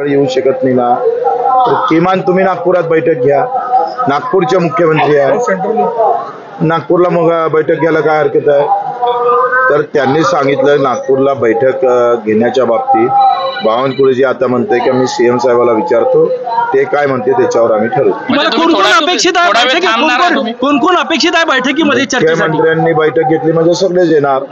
येऊ शकत नाही ना, तर किमान तुम्ही नागपुरात बैठक घ्या. नागपूरचे मुख्यमंत्री आहे, नागपूरला मग बैठक घ्यायला काय हरकत आहे. तर त्यांनी सांगितलं नागपूरला बैठक घेण्याच्या बाबतीत बावनकुळेजी आता म्हणते की मी सीएम साहेबाला विचारतो, ते काय म्हणते त्याच्यावर आम्ही ठरवू. कोण कोण अपेक्षित आहे बैठकीमध्ये? मुख्यमंत्र्यांनी बैठक घेतली म्हणजे सगळेच येणार.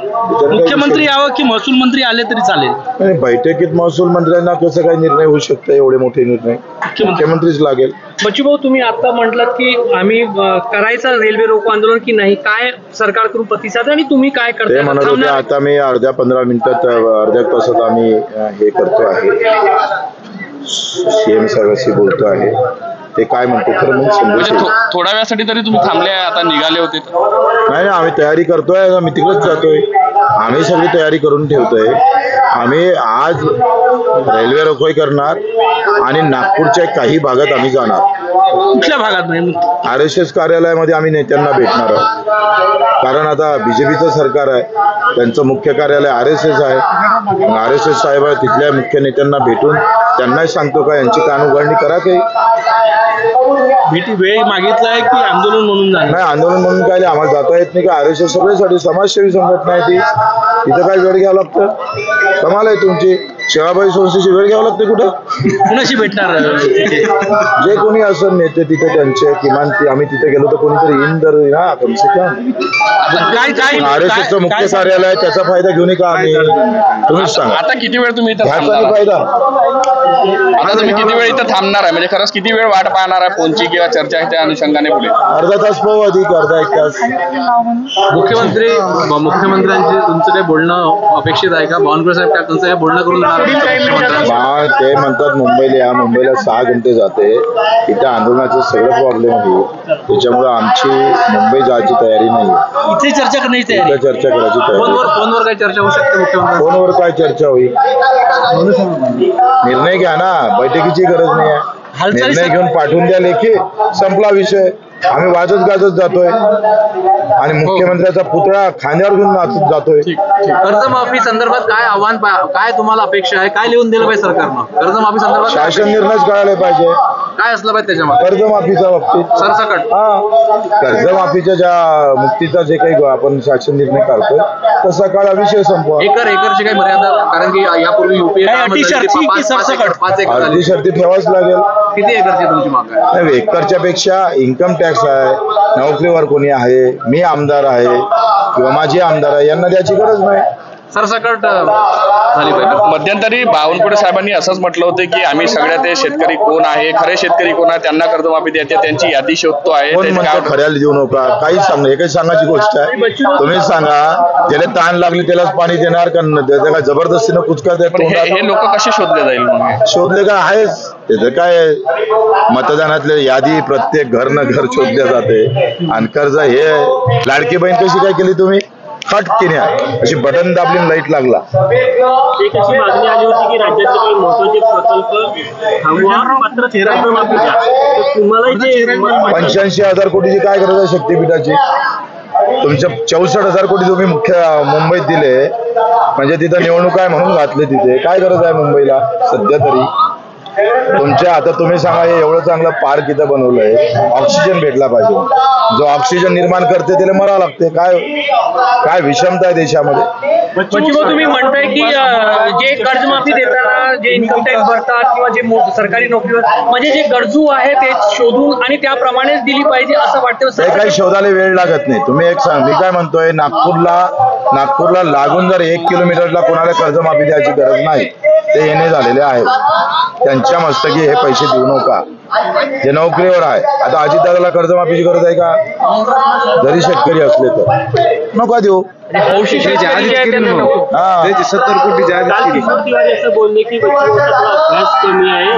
मुख्यमंत्री यावं की महसूल मंत्री आले तरी चालेल? बैठकीत महसूल मंत्र्यांना कसं काही निर्णय होऊ शकतो? एवढे मोठे निर्णय मुख्यमंत्रीच लागेल. बच्चूभाऊ, तुम्ही आता म्हटलात की आम्ही करायचं रेल्वे रोको आंदोलन की नाही, काय सरकारकडून प्रतिसाद आणि तुम्ही काय करताय? ते म्हणत होते आता मी अर्ध्या 15 मिनिटात अर्ध्या तासात आम्ही हे करतो आहे, सीएम साहेबांशी बोलतो आहे. ते काय म्हणतो खरं मग समजू. थोड्या वेळासाठी तरी तुम्ही थांबले, आता निघाले होते? नाही, आम्ही तयारी करतोय, आम्ही तिकडेच जातोय. आम्ही सगळी तयारी करून ठेवतोय. आम्ही आज रेल्वे रोकोही करणार आणि नागपूरच्या काही भागात आम्ही जाणार. कुठल्या भागात? RSS कार्यालयामध्ये आम्ही नेत्यांना भेटणार आहोत. कारण आता बीजेपीचं सरकार आहे, त्यांचं मुख्य कार्यालय RSS आहे. RSS साहेब तिथल्या मुख्य नेत्यांना भेटून त्यांनाही सांगतो का यांची कानउघाडणी करा. काही वेळ मागितलाय की आंदोलन म्हणून जाणार? नाही, आंदोलन म्हणून काय आम्हाला जाता येत नाही. का RSS सगळ्यासाठी समाजसेवी संघटना आहे ती. तिथं काय वेळ घ्यावं लागतं? कमाल आहे तुमची. सेवाभावी संस्थेची वेळ घ्यावं लागते कुठं? कुणाशी भेटणार? जे कोणी असं नेते तिथे त्यांचे किमान आम्ही तिथे गेलो तर कोणीतरी येईन तर ना कमसे कम. RSSचं मुख्य कार्यालय आहे, त्याचा फायदा घेऊन का आम्ही? तुम्हीच सांगा. आता किती वेळ तुम्ही इथं ह्याचा थांबणार? फायदा आता तुम्ही किती वेळ इथं थांबणार आहे? म्हणजे खरंच किती वेळ वाट पाहणार आहे फोनची किंवा चर्चाच्या अनुषंगाने पुढे? अर्धा तास पाहू, अधिक अर्धा 1 तास. मुख्यमंत्र्यांचे तुमचं काही बोलणं अपेक्षित आहे का? बावनकुळे साहेब काय तुमचं काय बोलणं करून ते म्हणतात मुंबईला या, मुंबईला 6 घंटे जाते, इथे आंदोलनाचं सगळं प्रॉब्लेम आहे. त्याच्यामुळे आमची मुंबई जायची तयारी नाही. इथे चर्चा करण्याची तयारी? चर्चा करायची तयारी. फोनवर काय चर्चा होऊ शकते? मुख्यमंत्री फोनवर काय चर्चा होईल? निर्णय घ्या ना, बैठकीची गरज नाही आहे. निर्णय घेऊन पाठवून द्या लेखी, संपला विषय. आम्ही वाजत गाजत जातोय आणि मुख्यमंत्र्याचा पुतळा खांद्यावर घेऊन नाचत जातोय. कर्जमाफी संदर्भात काय आव्हान, काय तुम्हाला अपेक्षा आहे? काय लिहून दिलं पाहिजे सरकारनं कर्जमाफी संदर्भात? शासन निर्णयच कळायला पाहिजे. काय असलं पाहिजे त्याच्यामध्ये? कर्जमाफीच्या बाबतीत सरसकट कर्जमाफीच्या ज्या मुक्तीचा जे काही आपण शासन निर्णय काढतोय तसा काळा विषय संपवा. एकरची काही मर्यादा? कारण की यापूर्वी UPA 5 शर्ती ठेवाच लागेल. किती एकरची तुमची माग आहे? एकरच्या पेक्षा इन्कम टॅक्स आहे, नोकरीवर कोणी आहे, मी आमदार आहे किंवा माझे आमदार आहे, यांना द्यायची गरज नाही. सरसकट झाली पाहिजे. मध्यंतरी बावनकुळे साहेबांनी असंच म्हटलं होतं की आम्ही सगळ्या ते शेतकरी कोण आहे, खरे शेतकरी कोण आहे, त्यांना कर्जमाफी द्यायची, त्यांची यादी शोधतो आहे. कोण म्हणतो खऱ्याला देऊ नका? काहीच सांग, हे काही सांगायची गोष्ट आहे? तुम्ही सांगा, ज्याला ताण लागली त्यालाच पाणी देणार का? त्याला जबरदस्तीनं कुचका देत? हे लोक कसे शोधले जाईल? शोधले का आहेच त्याचं काय? मतदानातले यादी प्रत्येक घर न घर शोधल्या जाते. आणि कर्ज हे लाडकी बहीण कशी काय केली तुम्ही? खटकीने अशी बटन दाबली लाईट लागला. एक अशी मागणी आली होती की राज्याचे काही महत्वाचे प्रकल्प थांबवा, मात्र कर्जमाफी द्या. तुम्हाला 85,000 कोटीची काय गरज आहे शक्तीपीठाची? तुमच्या 64,000 कोटी तुम्ही मुंबईत दिले, म्हणजे तिथं निवडणूक आहे म्हणून घातले. तिथे काय गरज आहे मुंबईला सध्या तरी? तुमच्या आता तुम्ही सांगा, हे एवढं चांगलं पार्क इथं बनवलंय, ऑक्सिजन भेटला पाहिजे. जो ऑक्सिजन निर्माण करते त्याला मरावं लागते. काय विषमता आहे देशामध्ये? तुम्ही म्हणताय की जे कर्जमाफी देताना जे इन्कम टॅक्स भरतात किंवा जे सरकारी नोकरीवर म्हणजे जे गरजू आहे ते शोधून आणि त्याप्रमाणेच दिली पाहिजे असं वाटतं. ते काही शोधायला वेळ लागत नाही. तुम्ही एक सांग, मी काय म्हणतोय, नागपूरला लागून जर 1 किलोमीटरला कोणाला कर्जमाफी द्यायची गरज नाही. ते येणे झालेले आहेत, त्यांच्या मस्तकी हे पैसे देऊ नका. जे नोकरीवर आहे, आता अजितदादाला कर्जमाफीची गरज आहे का? जरी शेतकरी असले तर नका देऊ. 70 कोटी असं बोलले की अभ्यास कमी आहे,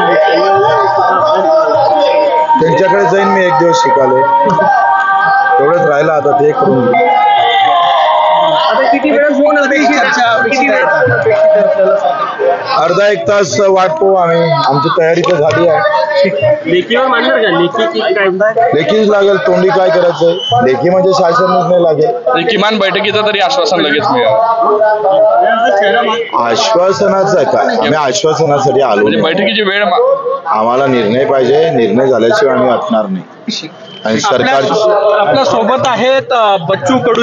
त्यांच्याकडे जाईन मी 1 दिवस शिकाले. तेवढंच राहिलं, आता ते करून किती वेळ अर्धा 1 तास वाटतो आम्ही. आमची तयारी तर झाली आहे. लेखीवर मानणार का? लेखीच लागेल. तोंडी काय करायचंय? लेखी म्हणजे शासन निर्णय लागेल. किमान बैठकीचं तरी आश्वासन लगेच मिळालं. आश्वासनाचं का आम्ही आश्वासनासाठी आलो म्हणजे नाही. बैठकीची वेळ आम्हाला निर्णय पाहिजे, निर्णय झाल्याशिवाय आम्ही हटणार नाही. आणि सरकार आपल्या सोबत आहेत बच्चू कडू